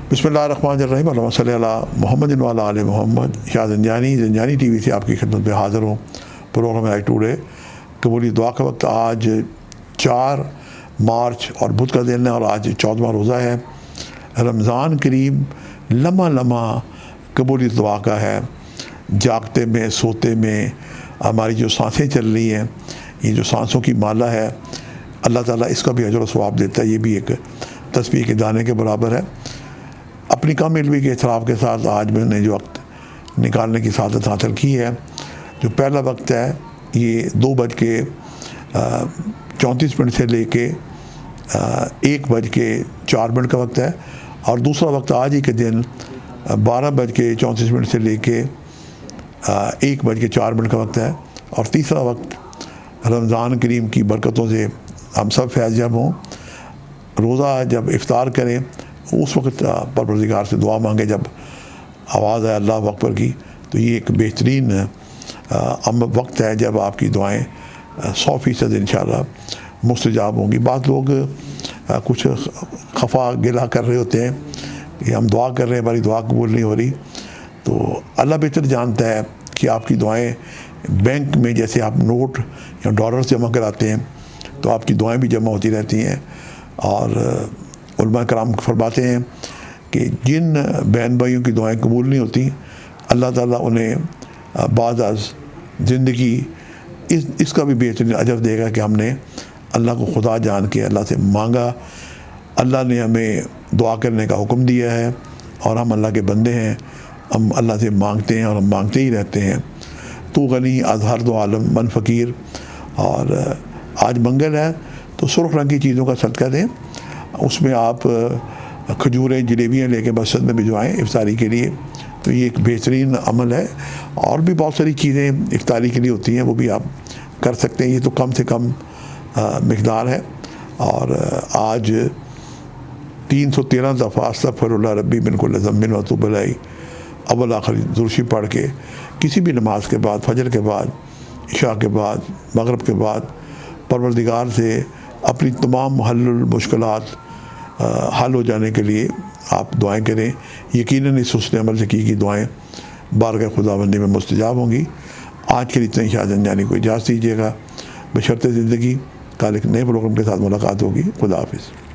बिस्मिल्लाहिर्रहमानिर्रहीम अल्लाहुम्मा सल्ली अला मोहम्मद व अला आले मोहम्मद। शाह ज़ंजानी टीवी से आपकी खिदमत में हाज़िर हूँ। प्रोग्राम है टुडे कबूली दुआ का वक्त। आज 4 मार्च और बुध का दिन है और आज 14वां रोज़ा है। रमज़ान करीम लम्हा लम्हा कबूली दुआ का है। जागते में सोते में हमारी जो सांसें चल रही हैं, ये जो सांसों की माला है, अल्लाह ताला इसका भी अजर व सवाब देता है। ये भी एक तस्बीह के दाने के बराबर है। अपनी कम इल्मी के इतराफ़ के साथ आज मैंने जो वक्त निकालने की सादत हासिल की है, जो पहला वक्त है ये 2:34 से लेके 1:04 का वक्त है, और दूसरा वक्त आज ही के दिन 12:34 से लेके 1:04 का वक्त है, और तीसरा वक्त रमज़ान करीम की बरकतों से हम सब फैज़याब हों। रोज़ा जब इफ्तार करें उस वक्त परवरदिगार से दुआ मांगे जब आवाज़ आए अल्लाह अकबर की, तो ये एक बेहतरीन वक्त है जब आपकी दुआएं 100% इंशाअल्लाह मुस्तजाब होंगी। बात लोग कुछ खफा गिला कर रहे होते हैं कि हम दुआ कर रहे हैं, हमारी दुआ कबूल नहीं हो रही। तो अल्लाह बेहतर जानता है कि आपकी दुआएं बैंक में जैसे आप नोट या डॉलर जमा कराते हैं तो आपकी दुआएं भी जमा होती रहती हैं। और उलमा कराम फरमाते हैं कि जिन बहन भाइयों की दुआएं कबूल नहीं होती, अल्लाह ताला उन्हें बाद ज़िंदगी इसका भी बेहतरीन अजर देगा कि हमने अल्लाह को खुदा जान के अल्लाह से मांगा। अल्लाह ने हमें दुआ करने का हुक्म दिया है और हम अल्लाह के बंदे हैं, हम अल्लाह से मांगते हैं और हम मांगते ही रहते हैं। तो गनी अज़हर दो आलम मन फ़कीर। और आज मंगल है तो सुर्ख रंग की चीज़ों का सदका दें। उसमें आप खजूरें जलेबियाँ लेके मस्जिद में भिजवाएँ इफ्तारी के लिए, तो ये एक बेहतरीन अमल है। और भी बहुत सारी चीज़ें इफ्तारी के लिए होती हैं, वो भी आप कर सकते हैं। ये तो कम से कम मिक़दार है। और आज 313 दफ़ा अस्तग़फ़िरुल्लाह रब्बी मिन कुल्लि ज़ंबिन व अतूबु इलैहि अव्वल आखिर दुरूशी पढ़ के किसी भी नमाज के बाद, फजर के बाद, इशा के बाद, मगरिब के बाद परवरदिगार से अपनी तमाम हल्लुल मुश्किलात हल हो जाने के लिए आप दुआएं करें। यकीनन इस हुस्न अमल से की दुआएं बारगाह खुदाबंदी में मुस्तजाब होंगी। आज के लिए इतना ही। शाह ज़ंजानी को इजाज़त दीजिएगा। बशर्ते ज़िंदगी कल एक नए प्रोग्राम के साथ मुलाकात होगी। खुदा हाफिज़।